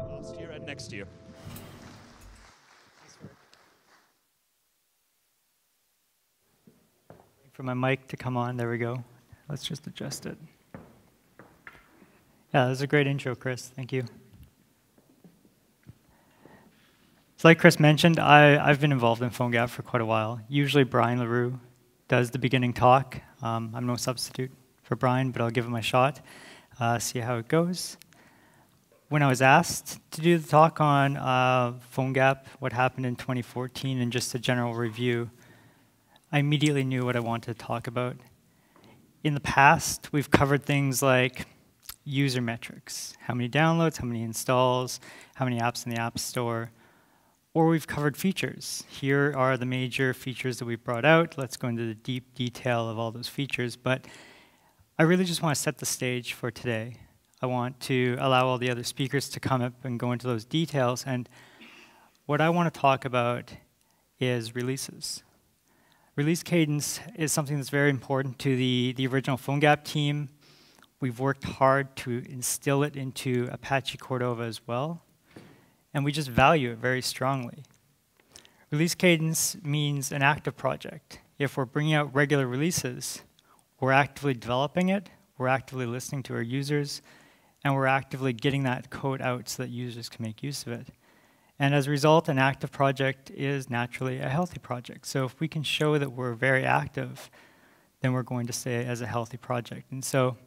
Last year and next year. Wait for my mic to come on. There we go. Let's just adjust it. Yeah, that was a great intro, Chris. Thank you. So like Chris mentioned, I've been involved in Phonegap for quite a while. Usually Brian LaRue does the beginning talk. I'm no substitute for Brian, but I'll give him a shot, see how it goes. When I was asked to do the talk on Phonegap, what happened in 2014, and just a general review, I immediately knew what I wanted to talk about. In the past, we've covered things like user metrics, how many downloads, how many installs, how many apps in the App Store, or we've covered features. Here are the major features that we've brought out. Let's go into the deep detail of all those features, but I really just want to set the stage for today. I want to allow all the other speakers to come up and go into those details, and what I want to talk about is releases. Release cadence is something that's very important to the original Phonegap team. We've worked hard to instill it into Apache Cordova as well, and we just value it very strongly. Release cadence means an active project. If we're bringing out regular releases, we're actively developing it, we're actively listening to our users, and we're actively getting that code out so that users can make use of it. And as a result, an active project is naturally a healthy project. So if we can show that we're very active, then we're going to say as a healthy project. And so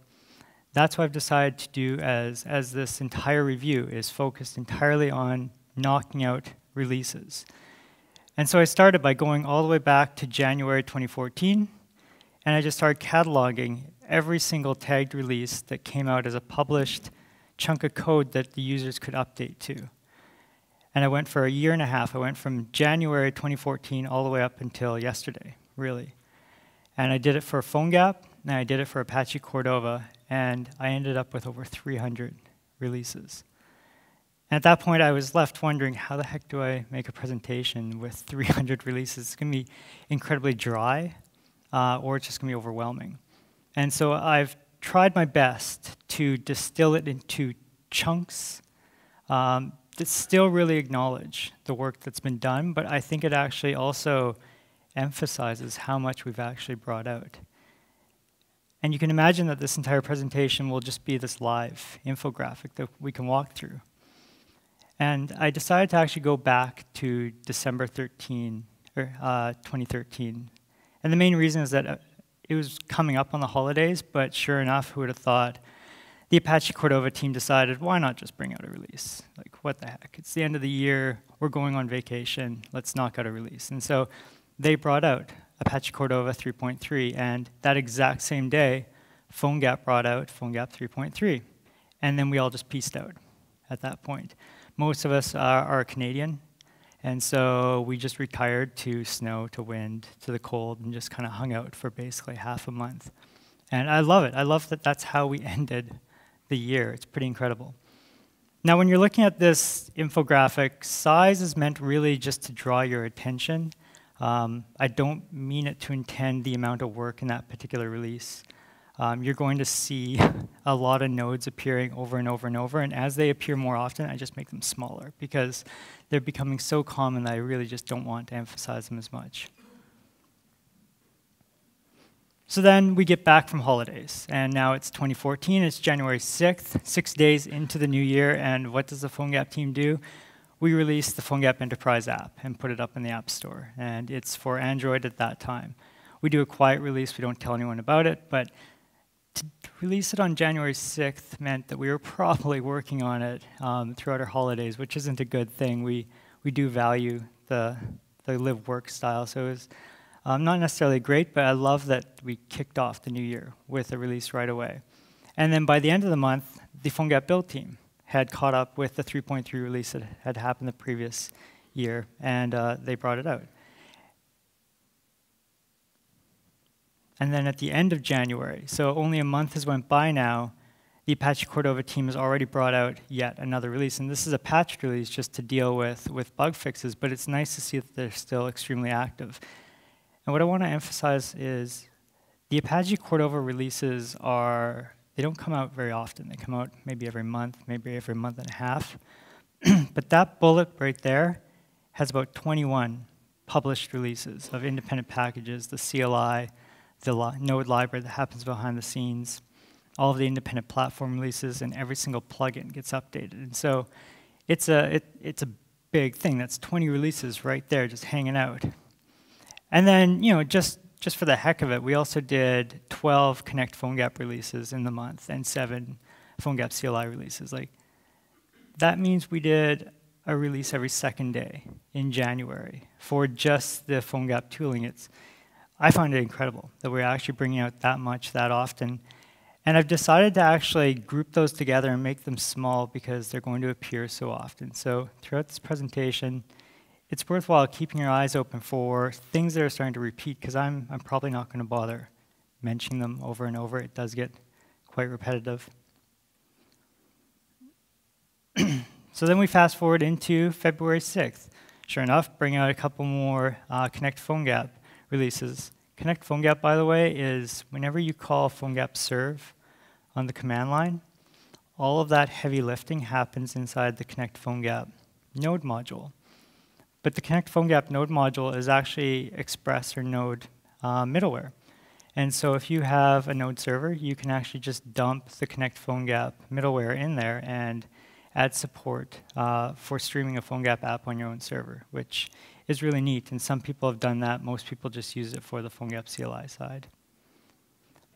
that's what I've decided to do as this entire review is focused entirely on knocking out releases. And so I started by going all the way back to January 2014, and I just started cataloging every single tagged release that came out as a published chunk of code that the users could update to. And I went for a year and a half. I went from January 2014 all the way up until yesterday, really. And I did it for Phonegap, and I did it for Apache Cordova, and I ended up with over 300 releases. And at that point, I was left wondering, how the heck do I make a presentation with 300 releases? It's going to be incredibly dry, or it's just going to be overwhelming. And so I've tried my best to distill it into chunks that still really acknowledge the work that's been done, but I think it actually also emphasizes how much we've actually brought out. And you can imagine that this entire presentation will just be this live infographic that we can walk through. And I decided to actually go back to December 2013. And the main reason is that it was coming up on the holidays, but sure enough, who would have thought, the Apache Cordova team decided, why not just bring out a release? Like, what the heck? It's the end of the year, we're going on vacation, let's knock out a release. And so they brought out Apache Cordova 3.3, and that exact same day, Phonegap brought out Phonegap 3.3. And then we all just peaced out at that point. Most of us are Canadian, and so we just retired to snow, to wind, to the cold, and just kind of hung out for basically half a month. And I love it. I love that that's how we ended the year. It's pretty incredible. Now, when you're looking at this infographic, size is meant really just to draw your attention. I don't mean it to intend the amount of work in that particular release. You're going to see a lot of nodes appearing over and over and over, and as they appear more often, I just make them smaller because they're becoming so common that I really just don't want to emphasize them as much. So then we get back from holidays, and now it's 2014, it's January 6th, 6 days into the new year, and what does the Phonegap team do? We released the Phonegap Enterprise App and put it up in the App Store, and it's for Android at that time. We do a quiet release, we don't tell anyone about it, but to release it on January 6th meant that we were probably working on it throughout our holidays, which isn't a good thing. We do value the live-work style, so it was not necessarily great, but I love that we kicked off the new year with a release right away. And then by the end of the month, the Phonegap build team had caught up with the 3.3 release that had happened the previous year, and they brought it out. And then at the end of January, so only a month has went by now, the Apache Cordova team has already brought out yet another release. And this is a patched release just to deal with bug fixes, but it's nice to see that they're still extremely active. And what I want to emphasize is the Apache Cordova releases they don't come out very often. They come out maybe every month, maybe every month and a half. But that bullet right there has about 21 published releases of independent packages, the CLI, the node library that happens behind the scenes, all of the independent platform releases, and every single plugin gets updated. And so it's a big thing. That's 20 releases right there just hanging out. And then, just for the heck of it, we also did 12 Connect Phonegap releases in the month and 7 Phonegap CLI releases. That means we did a release every second day in January for just the Phonegap tooling. I find it incredible that we're actually bringing out that much that often. And I've decided to actually group those together and make them small because they're going to appear so often. So throughout this presentation, it's worthwhile keeping your eyes open for things that are starting to repeat, because I'm probably not going to bother mentioning them over and over. It does get quite repetitive. So then we fast forward into February 6th. Sure enough, bring out a couple more Connect Phonegap releases. Connect Phonegap, by the way, is whenever you call Phonegap serve on the command line, all of that heavy lifting happens inside the Connect Phonegap node module. But the Connect Phonegap node module is actually Express or Node middleware. And so if you have a node server, you can actually just dump the Connect Phonegap middleware in there and add support for streaming a Phonegap app on your own server, which is really neat. And some people have done that. Most people just use it for the Phonegap CLI side.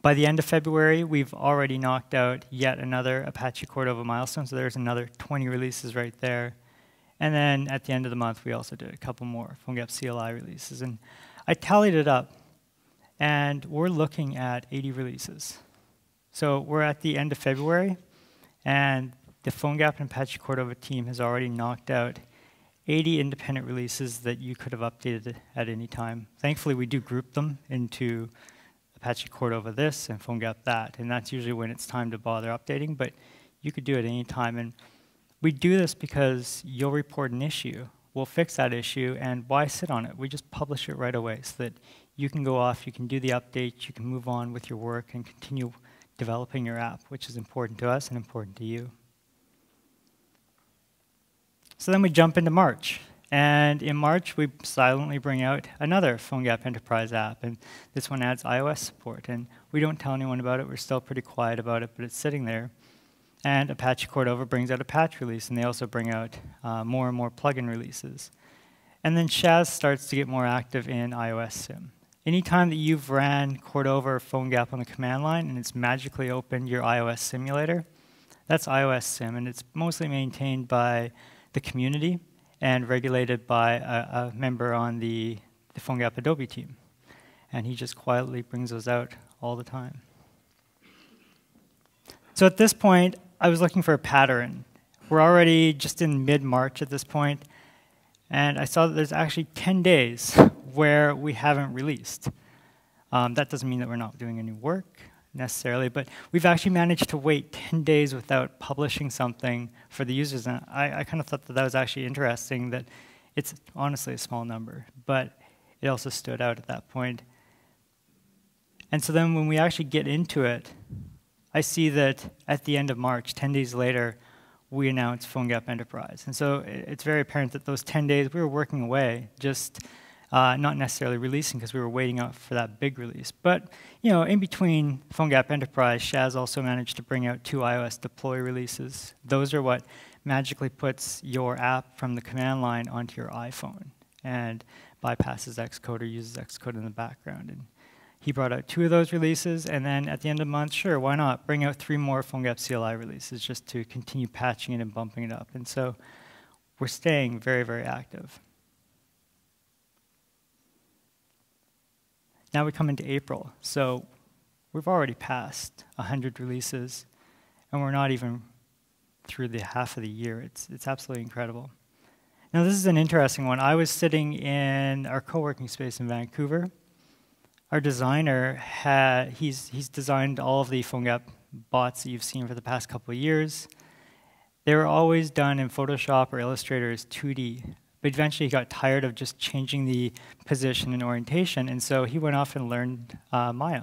By the end of February, we've already knocked out yet another Apache Cordova milestone. So there's another 20 releases right there. And then at the end of the month, we also did a couple more Phonegap CLI releases. And I tallied it up, and we're looking at 80 releases. So we're at the end of February, and the Phonegap and Apache Cordova team has already knocked out 80 independent releases that you could have updated at any time. Thankfully, we do group them into Apache Cordova this and Phonegap that, and that's usually when it's time to bother updating, but you could do it any time. And we do this because you'll report an issue. We'll fix that issue, and why sit on it? We just publish it right away so that you can go off, you can do the updates, you can move on with your work and continue developing your app, which is important to us and important to you. So then we jump into March. And in March, we silently bring out another Phonegap Enterprise App. And this one adds iOS support. And we don't tell anyone about it. We're still pretty quiet about it, but it's sitting there. And Apache Cordova brings out a patch release, and they also bring out more and more plugin releases. And then Shaz starts to get more active in iOS Sim. Anytime that you've ran Cordova or Phonegap on the command line and it's magically opened your iOS simulator, that's iOS Sim, and it's mostly maintained by the community and regulated by a member on the Phonegap Adobe team. And he just quietly brings those out all the time. So at this point, I was looking for a pattern. We're already just in mid-March at this point, and I saw that there's actually 10 days where we haven't released. That doesn't mean that we're not doing any work necessarily, but we've actually managed to wait 10 days without publishing something for the users. And I kind of thought that that was actually interesting, that it's honestly a small number, but it also stood out at that point. And so then when we actually get into it, I see that at the end of March, 10 days later, we announced Phonegap Enterprise. And so it's very apparent that those 10 days we were working away, just not necessarily releasing because we were waiting out for that big release. But in between Phonegap Enterprise, Shaz also managed to bring out 2 iOS deploy releases. Those are what magically puts your app from the command line onto your iPhone and bypasses Xcode or uses Xcode in the background. And he brought out 2 of those releases, and then at the end of the month, sure, why not? Bring out 3 more Phonegap CLI releases just to continue patching it and bumping it up. And so we're staying very, very active. Now we come into April. So we've already passed 100 releases, and we're not even through the half of the year. It's absolutely incredible. Now this is an interesting one. I was sitting in our co-working space in Vancouver. Our designer, he's designed all of the Phonegap bots that you've seen for the past couple of years. They were always done in Photoshop or Illustrator as 2D. But eventually he got tired of just changing the position and orientation, and so he went off and learned Maya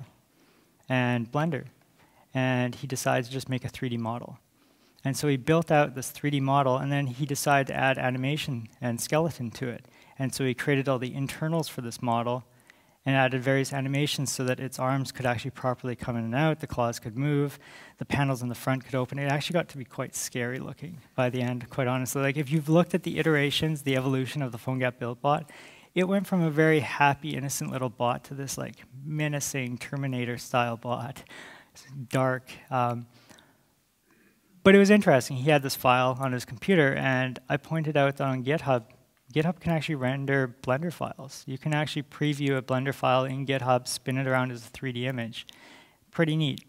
and Blender. And he decided to just make a 3D model. And so he built out this 3D model, and then he decided to add animation and skeleton to it. And so he created all the internals for this model and added various animations so that its arms could actually properly come in and out, the claws could move, the panels in the front could open. It actually got to be quite scary looking by the end, quite honestly. Like if you've looked at the iterations, the evolution of the Phonegap build bot, it went from a very happy, innocent little bot to this like menacing Terminator-style bot. It's dark. But it was interesting. He had this file on his computer, and I pointed out that on GitHub, GitHub can actually render Blender files. You can actually preview a Blender file in GitHub, spin it around as a 3D image. Pretty neat.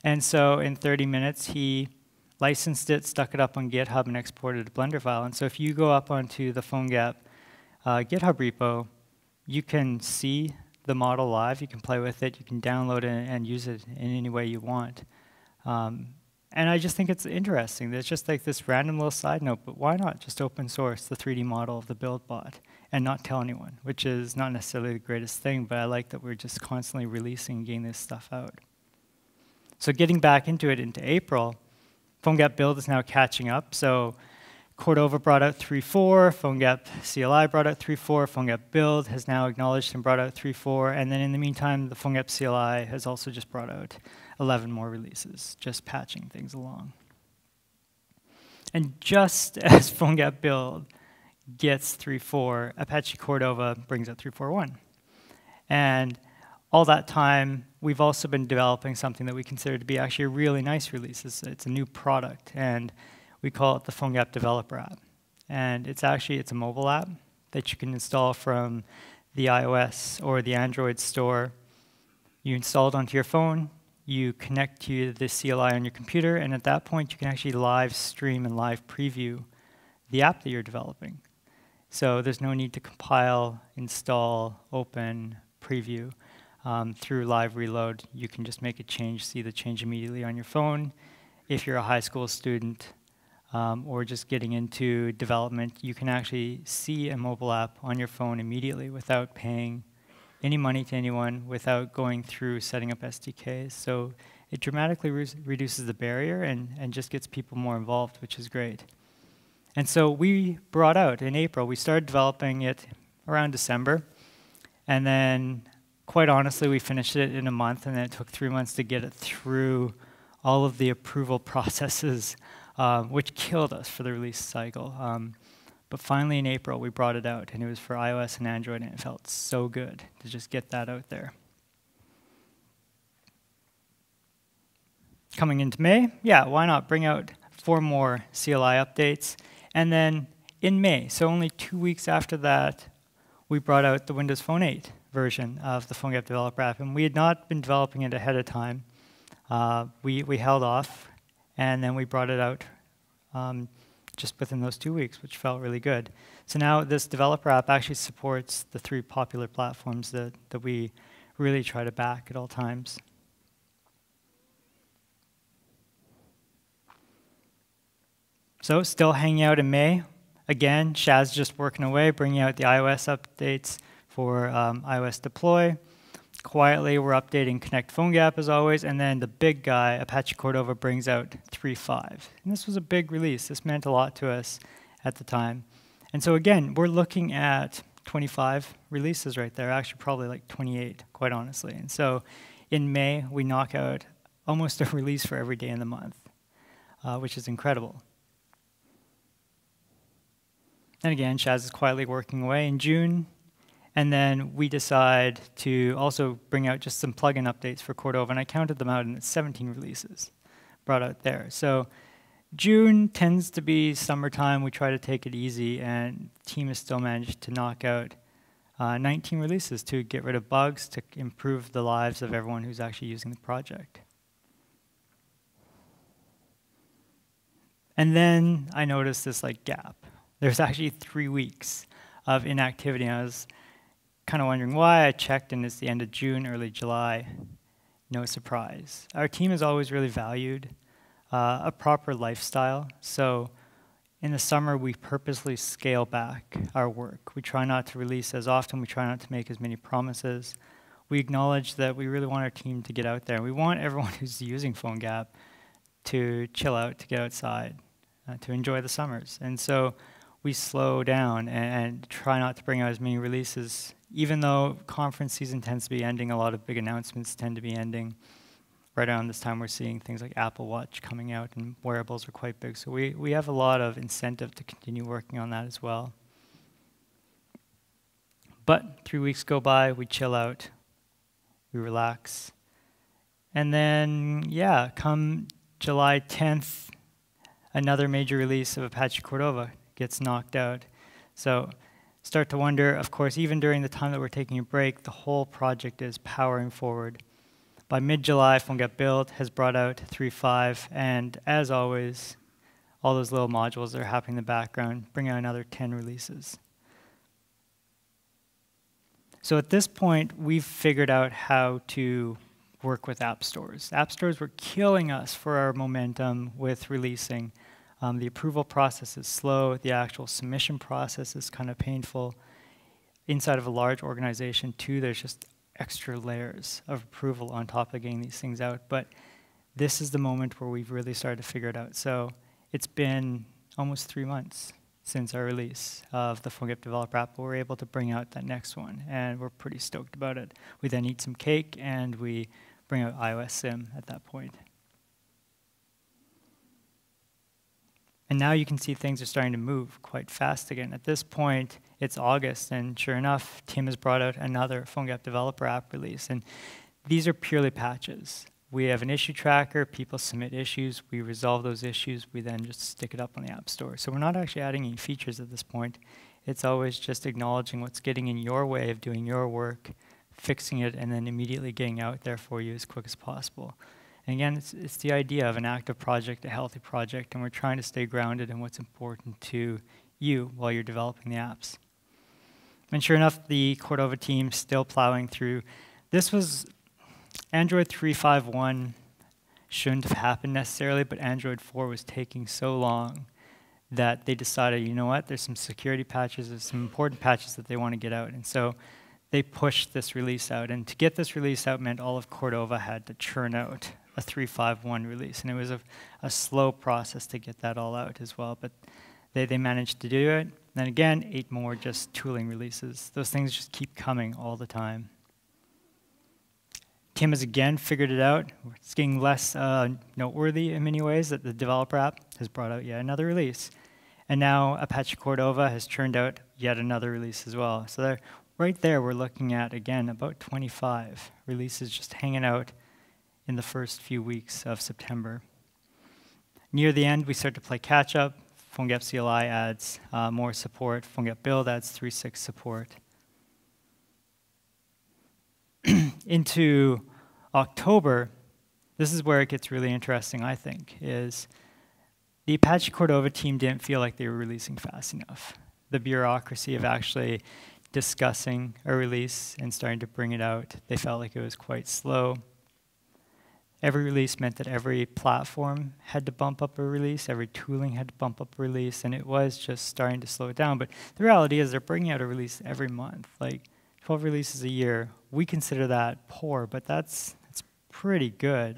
And so in 30 minutes, he licensed it, stuck it up on GitHub, and exported a Blender file. And so if you go up onto the Phonegap GitHub repo, you can see the model live, you can play with it, you can download it and use it in any way you want. And I just think it's interesting. There's just like this random little side note, but why not just open source the 3D model of the build bot and not tell anyone, which is not necessarily the greatest thing, but I like that we're just constantly releasing and getting this stuff out. So getting back into it into April, Phonegap build is now catching up. So Cordova brought out 3.4, Phonegap CLI brought out 3.4, Phonegap build has now acknowledged and brought out 3.4, and then in the meantime, the Phonegap CLI has also just brought out 11 more releases, just patching things along. And just as Phonegap build gets 3.4, Apache Cordova brings out 3.4.1. And all that time, we've also been developing something that we consider to be actually a really nice release. It's a new product, and we call it the Phonegap Developer App. And it's a mobile app that you can install from the iOS or the Android store. You install it onto your phone, you connect to the CLI on your computer, and at that point you can actually live stream and live preview the app that you're developing. So there's no need to compile, install, open, preview. Through live reload, you can just make a change, see the change immediately on your phone. If you're a high school student or just getting into development, you can actually see a mobile app on your phone immediately without paying any money to anyone, without going through setting up SDKs. So it dramatically reduces the barrier and just gets people more involved, which is great. And so we brought out in April, we started developing it around December, and then quite honestly, we finished it in a month, and then it took 3 months to get it through all of the approval processes, which killed us for the release cycle. But finally in April, we brought it out, and it was for iOS and Android, and it felt so good to just get that out there. Coming into May, yeah, why not bring out 4 more CLI updates? And then in May, so only 2 weeks after that, we brought out the Windows Phone 8 version of the Phonegap Developer App, and we had not been developing it ahead of time. We held off, and then we brought it out just within those 2 weeks, which felt really good. So now this developer app actually supports the 3 popular platforms that we really try to back at all times. So still hanging out in May. Again, Shaz just working away, bringing out the iOS updates for iOS deploy. Quietly, we're updating Connect Phonegap as always, and then the big guy, Apache Cordova, brings out 3.5. And this was a big release. This meant a lot to us at the time. And so again, we're looking at 25 releases right there, actually probably like 28, quite honestly. And so in May, we knock out almost a release for every day in the month, which is incredible. And again, Shaz is quietly working away in June. And then we decide to also bring out just some plugin updates for Cordova, and I counted them out, and it's 17 releases brought out there. So June tends to be summertime. We try to take it easy, and the team has still managed to knock out 19 releases to get rid of bugs, to improve the lives of everyone who's actually using the project. And then I noticed this like gap. There's actually 3 weeks of inactivity, and I was kind of wondering why. I checked, and it's the end of June, early July. No surprise. Our team has always really valued a proper lifestyle. So in the summer, we purposely scale back our work. We try not to release as often. We try not to make as many promises. We acknowledge that we really want our team to get out there. We want everyone who's using Phonegap to chill out, to get outside, to enjoy the summers. And so we slow down and try not to bring out as many releases. Even though conference season tends to be ending, a lot of big announcements tend to be ending. Right around this time, we're seeing things like Apple Watch coming out, and wearables are quite big. So we have a lot of incentive to continue working on that as well. But 3 weeks go by, we chill out, we relax. And then, yeah, come July 10th, another major release of Apache Cordova gets knocked out. So start to wonder, of course, even during the time that we're taking a break, the whole project is powering forward. By mid-July, Phonegap Build has brought out 3.5, and as always, all those little modules that are happening in the background bring out another 10 releases. So at this point, we've figured out how to work with app stores. App stores were killing us for our momentum with releasing. The approval process is slow. The actual submission process is kind of painful. Inside of a large organization, too, there's just extra layers of approval on top of getting these things out. But this is the moment where we've really started to figure it out. So it's been almost 3 months since our release of the Phonegap Developer App. We're able to bring out that next one, and we're pretty stoked about it. We then eat some cake, and we bring out iOS Sim at that point. And now you can see things are starting to move quite fast again. At this point, it's August, and sure enough, Tim has brought out another Phonegap Developer App release. And these are purely patches. We have an issue tracker, people submit issues, we resolve those issues, we then just stick it up on the App Store. So we're not actually adding any features at this point. It's always just acknowledging what's getting in your way of doing your work, fixing it, and then immediately getting out there for you as quick as possible. And again, it's the idea of an active project, a healthy project, and we're trying to stay grounded in what's important to you while you're developing the apps. And sure enough, the Cordova team still plowing through. This was Android 3.5.1 shouldn't have happened necessarily, but Android 4 was taking so long that they decided, you know what, there's some security patches, there's some important patches that they want to get out. And so they pushed this release out. And to get this release out meant all of Cordova had to churn out a 3.5.1 release. And it was a slow process to get that all out as well. But they managed to do it. Then again, 8 more just tooling releases. Those things just keep coming all the time. Tim has again figured it out. It's getting less noteworthy in many ways that the developer app has brought out yet another release. And now Apache Cordova has churned out yet another release as well. So right there, we're looking at, again, about 25 releases just hanging out in the first few weeks of September. Near the end, we start to play catch-up. Phonegap CLI adds more support. Phonegap Build adds 3.6 support. Into October, this is where it gets really interesting, I think, is the Apache Cordova team didn't feel like they were releasing fast enough. The bureaucracy of actually discussing a release and starting to bring it out, they felt like it was quite slow. Every release meant that every platform had to bump up a release, every tooling had to bump up a release, and it was just starting to slow it down. But the reality is they're bringing out a release every month, like 12 releases a year. We consider that poor, but that's pretty good.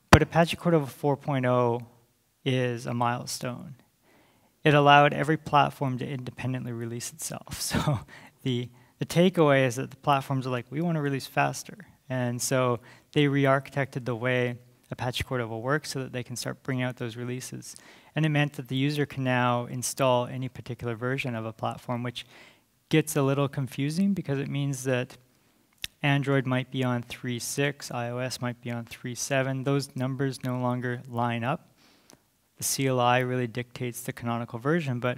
But Apache Cordova 4.0 is a milestone. It allowed every platform to independently release itself. So the takeaway is that the platforms are like, we want to release faster. And so they re-architected the way Apache Cordova works so that they can start bringing out those releases. And it meant that the user can now install any particular version of a platform, which gets a little confusing because it means that Android might be on 3.6, iOS might be on 3.7. Those numbers no longer line up. The CLI really dictates the canonical version, but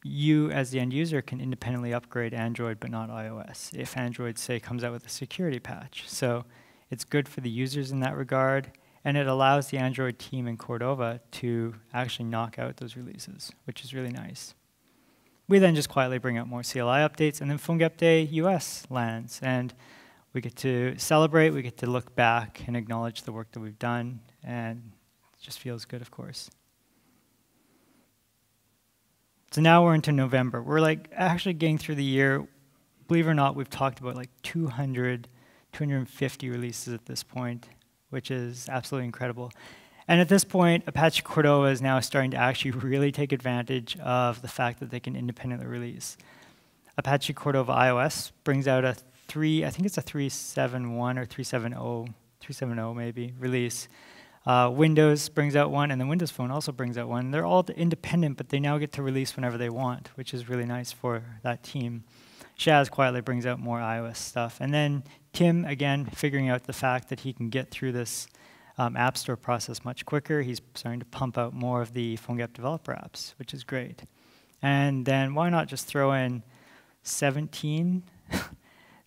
you as the end user can independently upgrade Android but not iOS if Android, say, comes out with a security patch. So it's good for the users in that regard, and it allows the Android team in Cordova to actually knock out those releases, which is really nice. We then just quietly bring out more CLI updates, and then Phonegap Day US lands, and we get to celebrate, we get to look back and acknowledge the work that we've done, and it just feels good, of course. So now we're into November. We're like actually getting through the year. Believe it or not, we've talked about like 200, 250 releases at this point, which is absolutely incredible. And at this point, Apache Cordova is now starting to actually really take advantage of the fact that they can independently release. Apache Cordova iOS brings out a I think it's a 3.7.1 or 3.7.0 maybe release. Windows brings out one, and the Windows Phone also brings out one. They're all independent, but they now get to release whenever they want, which is really nice for that team. Shaz quietly brings out more iOS stuff. And then Tim, again, figuring out the fact that he can get through this App Store process much quicker. He's starting to pump out more of the Phonegap developer apps, which is great. And then why not just throw in 17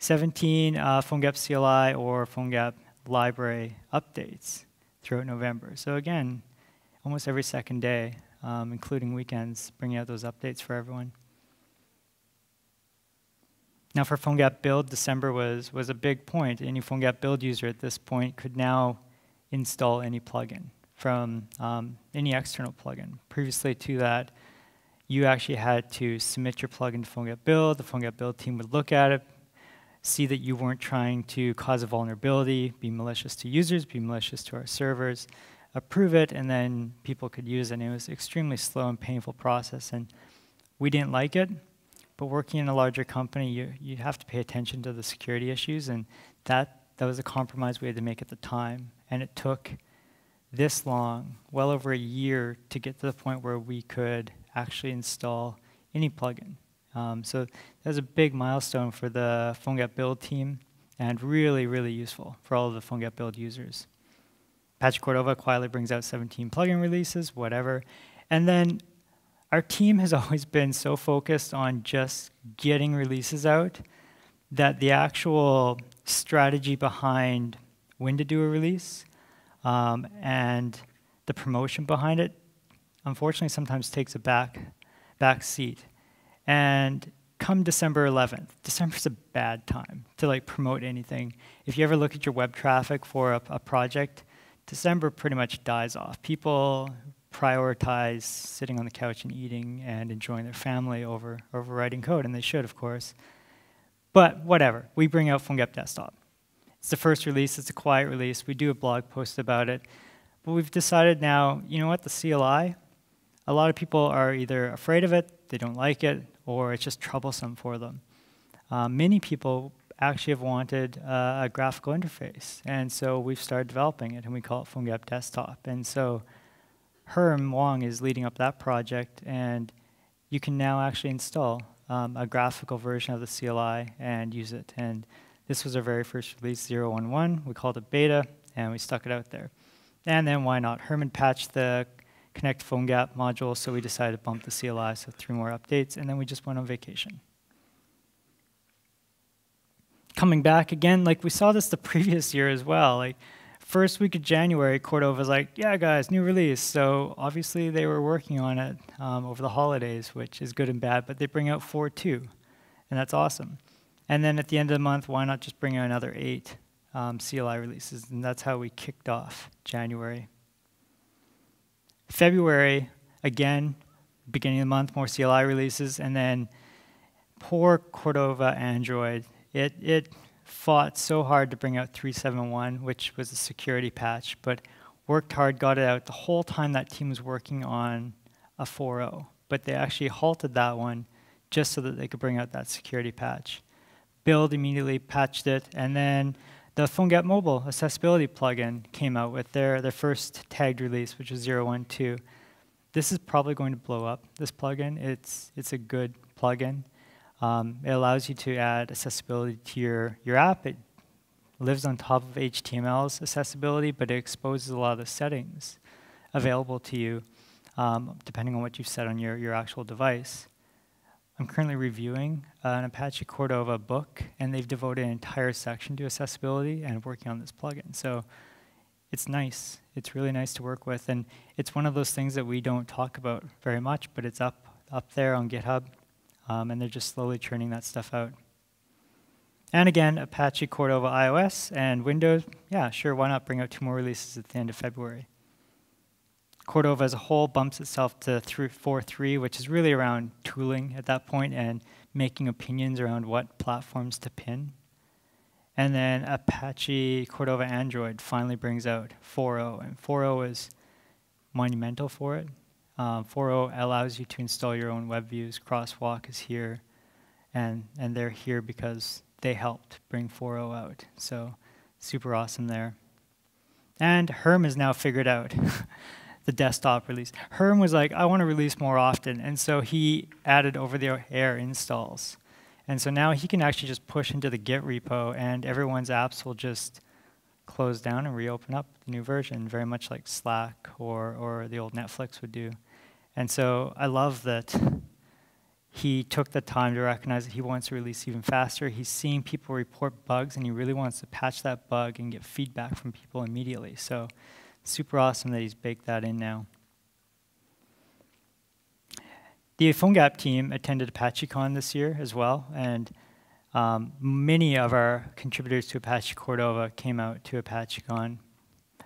Phonegap CLI or Phonegap library updates throughout November. So again, almost every second day, including weekends, bringing out those updates for everyone. Now for Phonegap Build, December was a big point. Any Phonegap Build user at this point could now install any plugin from any external plugin. Previously to that, you actually had to submit your plugin to Phonegap Build. The Phonegap Build team would look at it, see that you weren't trying to cause a vulnerability, be malicious to users, be malicious to our servers, approve it, and then people could use it. And it was an extremely slow and painful process, and we didn't like it. But working in a larger company, you have to pay attention to the security issues, and that was a compromise we had to make at the time. And it took this long, well over a year, to get to the point where we could actually install any plugin. So that was a big milestone for the Phonegap Build team, and really, really useful for all of the Phonegap Build users. Apache Cordova quietly brings out 17 plugin releases, whatever. And then our team has always been so focused on just getting releases out that the actual strategy behind when to do a release and the promotion behind it, unfortunately, sometimes takes a back seat. And come December 11th, December's a bad time to like promote anything. If you ever look at your web traffic for a project, December pretty much dies off. People prioritize sitting on the couch and eating and enjoying their family over writing code, and they should, of course. But whatever, we bring out Phonegap Desktop. It's the first release, it's a quiet release. We do a blog post about it. But we've decided now, you know what, the CLI, a lot of people are either afraid of it, they don't like it, or it's just troublesome for them. Many people actually have wanted a graphical interface, and so we've started developing it, and we call it Phonegap Desktop. And so Herm Wong is leading up that project, and you can now actually install a graphical version of the CLI and use it. And this was our very first release, 0.11. We called it beta, and we stuck it out there. And then why not? Herman patched the Connect Phonegap module, so we decided to bump the CLI, so 3 more updates, and then we just went on vacation. Coming back again, like we saw this the previous year as well. Like first week of January, Cordova was like, yeah, guys, new release. So obviously they were working on it over the holidays, which is good and bad, but they bring out 4.2, and that's awesome. And then at the end of the month, why not just bring out another 8 CLI releases? And that's how we kicked off January. February, again, beginning of the month, more CLI releases, and then poor Cordova Android. It fought so hard to bring out 3.7.1, which was a security patch, but worked hard, got it out the whole time that team was working on a 4.0. But they actually halted that one just so that they could bring out that security patch. Build immediately patched it, and then the Phonegap Mobile accessibility plugin came out with their first tagged release, which was 0.12. This is probably going to blow up, this plugin. It's a good plugin. It allows you to add accessibility to your app. It lives on top of HTML's accessibility, but it exposes a lot of the settings available to you depending on what you've set on your actual device. I'm currently reviewing an Apache Cordova book, and they've devoted an entire section to accessibility and working on this plugin. So it's nice. It's really nice to work with, and it's one of those things that we don't talk about very much, but it's up there on GitHub, and they're just slowly churning that stuff out. And again, Apache Cordova iOS and Windows, yeah, sure, why not bring out 2 more releases at the end of February. Cordova as a whole bumps itself to 4.3, which is really around tooling at that point and making opinions around what platforms to pin. And then Apache Cordova Android finally brings out 4.0, and 4.0 is monumental for it. 4.0 allows you to install your own web views. Crosswalk is here, and they're here because they helped bring 4.0 out. So super awesome there. And Herm is now figured out the desktop release. Herm was like, I want to release more often, and so he added over-the-air installs. And so now he can actually just push into the Git repo, and everyone's apps will just close down and reopen up the new version, very much like Slack or the old Netflix would do. And so I love that he took the time to recognize that he wants to release even faster. He's seeing people report bugs, and he really wants to patch that bug and get feedback from people immediately. So super awesome that he's baked that in now. The Phonegap team attended ApacheCon this year as well, and many of our contributors to Apache Cordova came out to ApacheCon.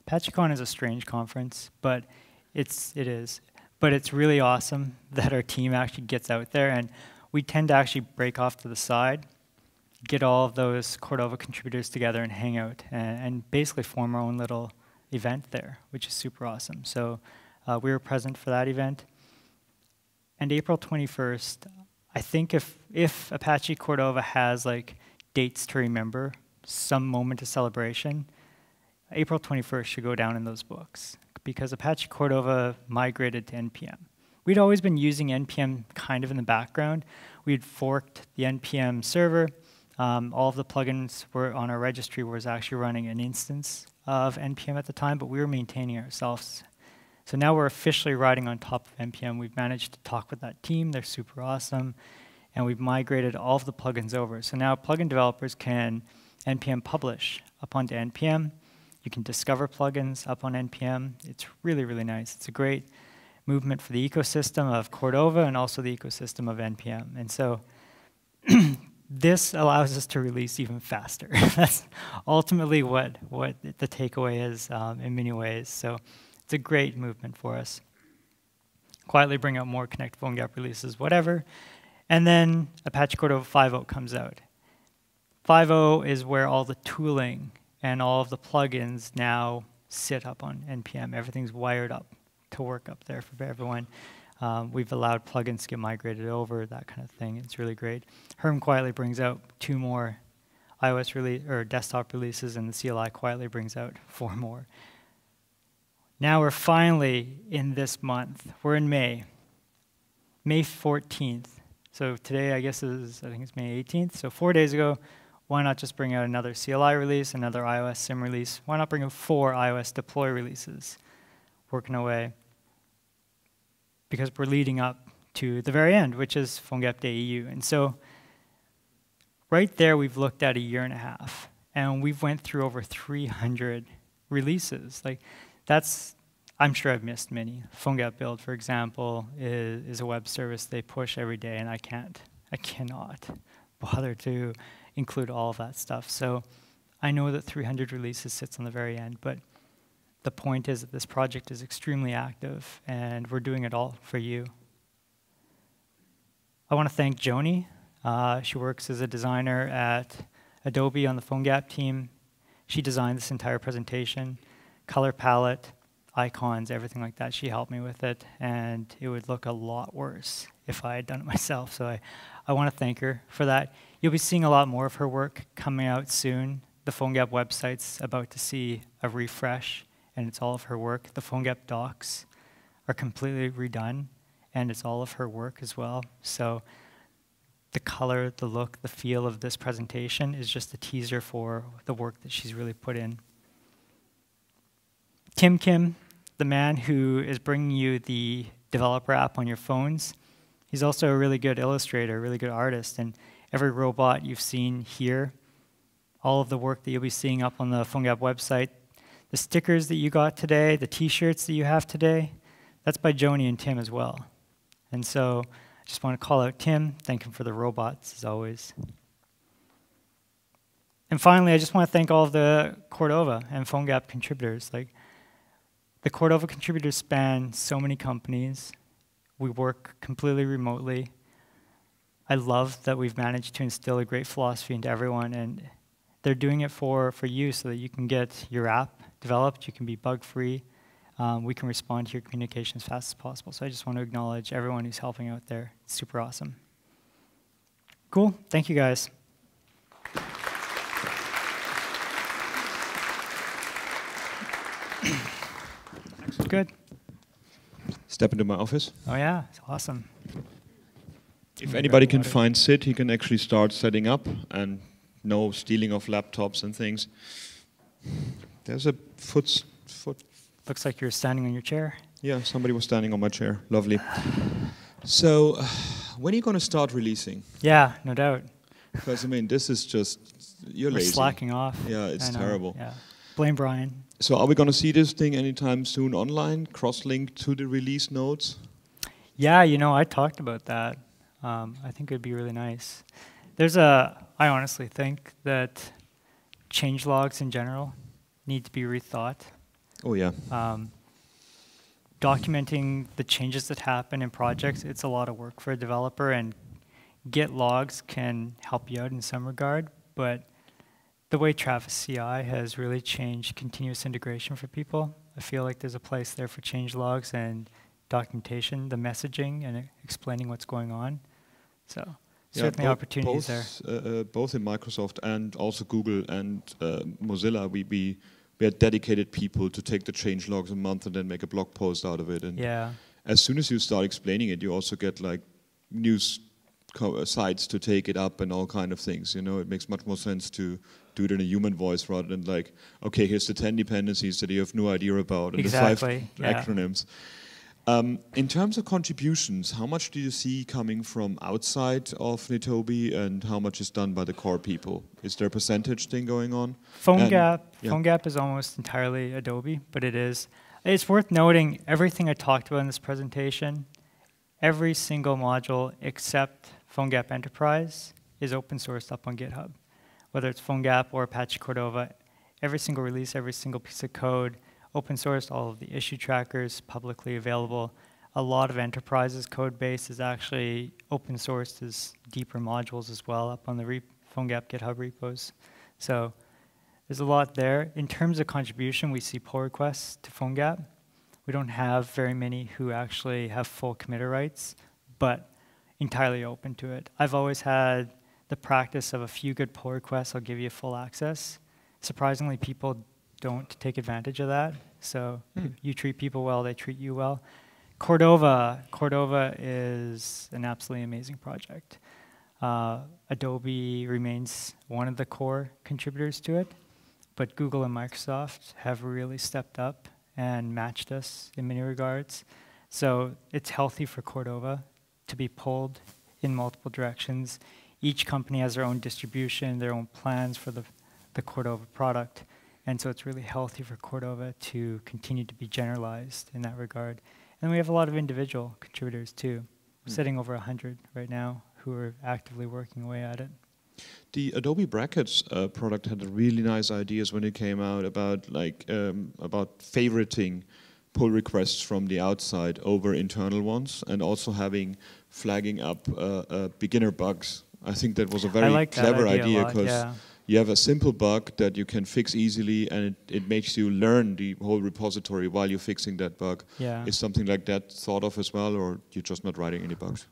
ApacheCon is a strange conference, but it is. But it's really awesome that our team actually gets out there, and we tend to actually break off to the side, get all of those Cordova contributors together and hang out, and basically form our own little event there, which is super awesome. So we were present for that event. And April 21st, I think if Apache Cordova has like dates to remember, some moment of celebration, April 21st should go down in those books, because Apache Cordova migrated to NPM. We'd always been using NPM kind of in the background. We'd forked the NPM server. All of the plugins were on our registry was actually running an instance of NPM at the time, but we were maintaining ourselves. So now we're officially riding on top of NPM. We've managed to talk with that team. They're super awesome. And we've migrated all of the plugins over. So now plugin developers can NPM publish up onto NPM. You can discover plugins up on NPM. It's really, really nice. It's a great movement for the ecosystem of Cordova and also the ecosystem of NPM. And so this allows us to release even faster. That's ultimately what the takeaway is in many ways. So it's a great movement for us. Quietly bring out more Connect Phonegap releases, whatever. And then Apache Cordova 5.0 comes out. 5.0 is where all the tooling and all of the plugins now sit up on NPM. Everything's wired up to work up there for everyone. We've allowed plugins to get migrated over, that kind of thing. It's really great. Herm quietly brings out 2 more iOS release or desktop releases, and the CLI quietly brings out 4 more. Now we're finally in this month. We're in May. May 14th. So today, I guess, I think it's May 18th. So 4 days ago, why not just bring out another CLI release, another iOS sim release? Why not bring out 4 iOS deploy releases? Working away. Because we're leading up to the very end, which is Phonegap Day EU. And so right there, we've looked at a year and a half. And we've went through over 300 releases. Like, that's, I'm sure I've missed many. Phonegap Build, for example, is a web service they push every day, and I cannot bother to include all of that stuff. So I know that 300 releases sits on the very end, but the point is that this project is extremely active, and we're doing it all for you. I want to thank Joni. She works as a designer at Adobe on the Phonegap team. She designed this entire presentation, color palette, icons, everything like that. She helped me with it, and it would look a lot worse if I had done it myself. So I want to thank her for that. You'll be seeing a lot more of her work coming out soon. The Phonegap website's about to see a refresh, and it's all of her work. The Phonegap docs are completely redone, and it's all of her work as well. So the color, the look, the feel of this presentation is just a teaser for the work that she's really put in. Tim Kim, the man who is bringing you the developer app on your phones, he's also a really good illustrator, a really good artist, and every robot you've seen here, all of the work that you'll be seeing up on the Phonegap website, the stickers that you got today, the t-shirts that you have today, that's by Joni and Tim as well. And so I just want to call out Tim, thank him for the robots, as always. And finally, I just want to thank all of the Cordova and Phonegap contributors. Like, The Cordova contributors span so many companies. We work completely remotely. I love that we've managed to instill a great philosophy into everyone, and they're doing it for you so that you can get your app developed, you can be bug-free, we can respond to your communication as fast as possible. So I just want to acknowledge everyone who's helping out there. It's super awesome. Cool. Thank you, guys. Good. Step into my office. Oh, yeah. It's awesome. If anybody can find Sid, he can actually start setting up, and no stealing of laptops and things. There's a foot. Looks like you're standing on your chair. Yeah, somebody was standing on my chair. Lovely. So, when are you going to start releasing? Yeah, no doubt. Because, I mean, this is just, you're We're lazy. slacking off. Yeah, it's terrible. Yeah. Blame Brian. So are we going to see this thing anytime soon online, cross-linked to the release notes? Yeah, you know, I talked about that. I think it would be really nice. I honestly think that change logs in general need to be rethought. Oh, yeah. Documenting the changes that happen in projects, it's a lot of work for a developer, and Git logs can help you out in some regard, but the way Travis CI has really changed continuous integration for people, I feel like there's a place there for change logs and documentation, the messaging, and explaining what's going on. So certainly opportunities there. Both in Microsoft and also Google and Mozilla, we had dedicated people to take the change logs a month and then make a blog post out of it. And as soon as you start explaining it, you also get like news sites to take it up and all kind of things. You know, it makes much more sense to do it in a human voice rather than like, okay, here's the 10 dependencies that you have no idea about and the 5 acronyms. In terms of contributions, how much do you see coming from outside of Nitobi and how much is done by the core people? Is there a percentage thing going on? Phonegap is almost entirely Adobe, but it is. It's worth noting everything I talked about in this presentation, every single module except Phonegap Enterprise is open sourced up on GitHub. Whether it's Phonegap or Apache Cordova, every single release, every single piece of code, open sourced, all of the issue trackers publicly available. A lot of Enterprise's code base is actually open sourced as deeper modules as well up on the Phonegap GitHub repos. So there's a lot there. In terms of contribution, we see pull requests to Phonegap. We don't have very many who actually have full committer rights, but entirely open to it. I've always had the practice of a few good pull requests, I'll give you full access. Surprisingly, people don't take advantage of that. So you treat people well, they treat you well. Cordova is an absolutely amazing project. Adobe remains one of the core contributors to it, but Google and Microsoft have really stepped up and matched us in many regards. So it's healthy for Cordova to be pulled in multiple directions. Each company has their own distribution, their own plans for the Cordova product. And so it's really healthy for Cordova to continue to be generalized in that regard. And we have a lot of individual contributors too. We're sitting over 100 right now who are actively working away at it. The Adobe Brackets product had really nice ideas when it came out about about favoriting pull requests from the outside over internal ones, and also flagging up beginner bugs. I think that was a very clever idea because you have a simple bug that you can fix easily, and it makes you learn the whole repository while you're fixing that bug. Is something like that thought of as well, or you're just not writing any bugs?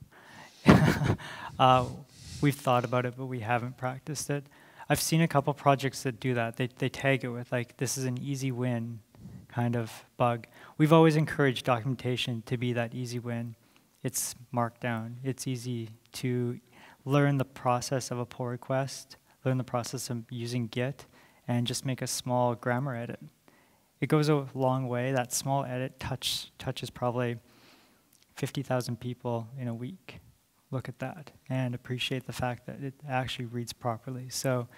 We've thought about it, but we haven't practiced it. I've seen a couple projects that do that. They tag it with like, this is an easy win kind of bug. We've always encouraged documentation to be that easy win. It's Markdown. It's easy to learn the process of a pull request, learn the process of using Git, and just make a small grammar edit. It goes a long way. That small edit touches probably 50,000 people in a week. Look at that and appreciate the fact that it actually reads properly. So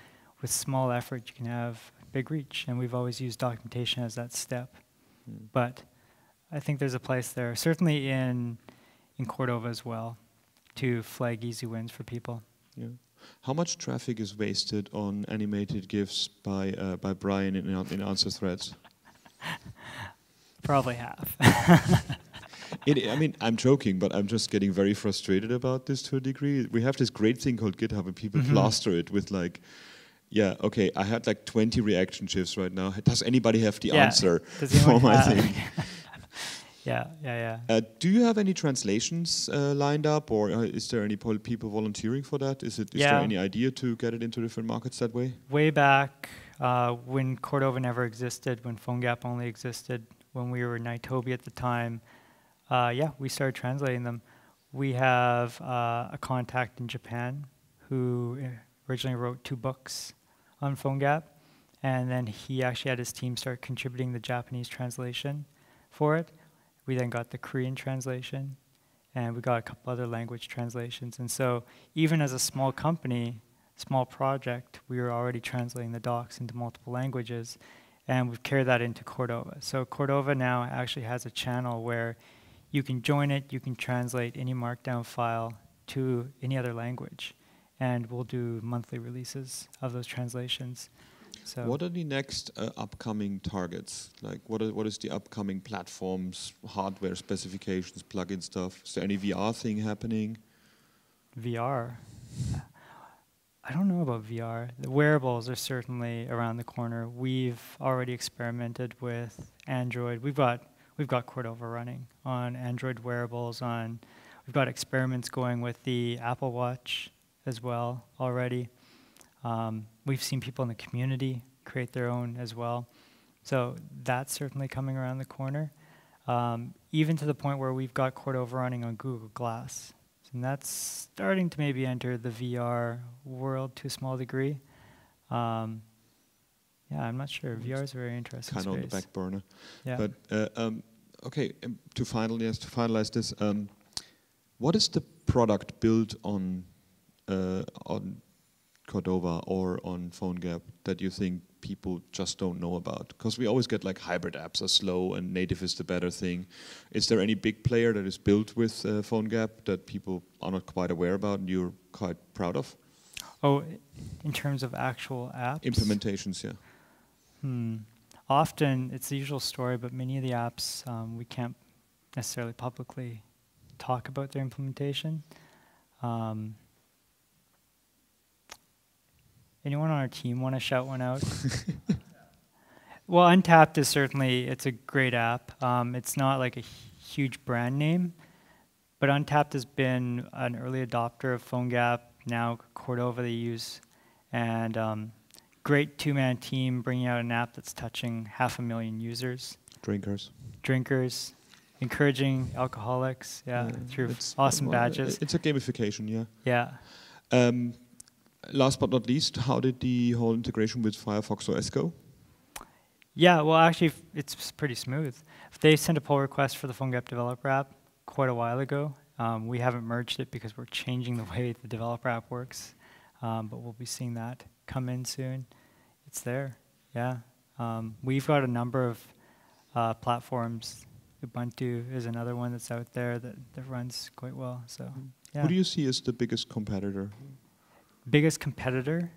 with small effort, you can have big reach, and we've always used documentation as that step. But I think there's a place there, certainly in Cordova as well, to flag easy wins for people. Yeah. How much traffic is wasted on animated GIFs by Brian in answer threads? Probably half. I mean, I'm joking, but I'm just getting very frustrated about this to a degree. We have this great thing called GitHub, and people plaster it with like, yeah, okay, I had like 20 reaction GIFs right now. Does anybody have the answer for my thing? Yeah. Do you have any translations lined up, or is there any people volunteering for that? Is there any idea to get it into different markets that way? Way back when Cordova never existed, when Phonegap only existed, when we were in Adobe at the time, we started translating them. We have a contact in Japan who originally wrote 2 books on Phonegap, and then he actually had his team start contributing the Japanese translation for it. We then got the Korean translation, and we got a couple other language translations. And so even as a small company, small project, we were already translating the docs into multiple languages, and we've carried that into Cordova. So Cordova now actually has a channel where you can join it, you can translate any Markdown file to any other language, and we'll do monthly releases of those translations. So what are the next upcoming targets? Like, what is the upcoming platforms, hardware specifications, plugin stuff? Is there any VR thing happening? VR? I don't know about VR. The wearables are certainly around the corner. We've already experimented with Android. We've got Cordova running on Android wearables. We've got experiments going with the Apple Watch as well already. We've seen people in the community create their own as well. So that's certainly coming around the corner, even to the point where we've got Cordova running on Google Glass. And that's starting to maybe enter the VR world to a small degree. I'm not sure. VR is a very interesting space. Kind of on the back burner. Yeah. But okay, to finalize this, what is the product built on Cordova or on Phonegap that you think people just don't know about? Because we always get like hybrid apps are slow and native is the better thing. Is there any big player that is built with Phonegap that people are not quite aware about and you're quite proud of? Oh, in terms of actual apps? Implementations, yeah. Often it's the usual story, but many of the apps we can't necessarily publicly talk about their implementation. Anyone on our team want to shout one out? Well, Untapped is certainly, it's a great app. It's not like a huge brand name, but Untapped has been an early adopter of Phonegap, now Cordova they use, and great 2-man team bringing out an app that's touching 500,000 users. Drinkers, encouraging alcoholics, through awesome badges. It's a gamification, Yeah. Last but not least, how did the whole integration with Firefox OS go? Yeah, well, actually, it's pretty smooth. They sent a pull request for the Phonegap developer app quite a while ago. We haven't merged it because we're changing the way the developer app works, but we'll be seeing that come in soon. It's there, yeah. We've got a number of platforms. Ubuntu is another one that's out there that runs quite well. So, yeah. Who do you see as the biggest competitor? Biggest competitor?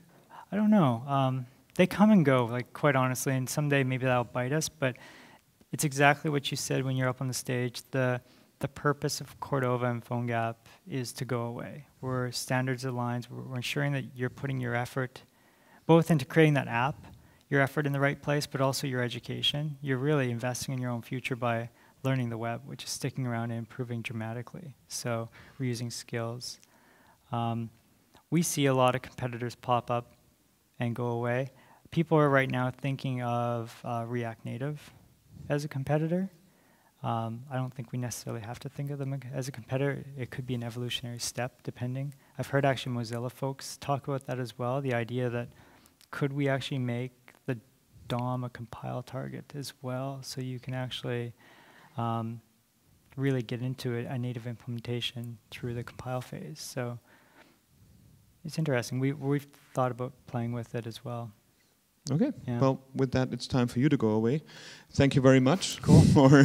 I don't know. They come and go, like, quite honestly, and someday maybe that'll bite us, but it's exactly what you said when you're up on the stage. The purpose of Cordova and Phonegap is to go away. We're standards aligned. We're ensuring that you're putting your effort both into creating that app, your effort in the right place, but also your education. You're really investing in your own future by learning the web, which is sticking around and improving dramatically. So we're using skills. We see a lot of competitors pop up and go away. People are right now thinking of React Native as a competitor. I don't think we necessarily have to think of them as a competitor. It could be an evolutionary step, depending. I've heard actually Mozilla folks talk about that as well, the idea that could we actually make the DOM a compile target as well, so you can actually really get into a native implementation through the compile phase. So it's interesting. We've thought about playing with it as well. Okay. Yeah. Well, with that, it's time for you to go away. Thank you very much. Cool. For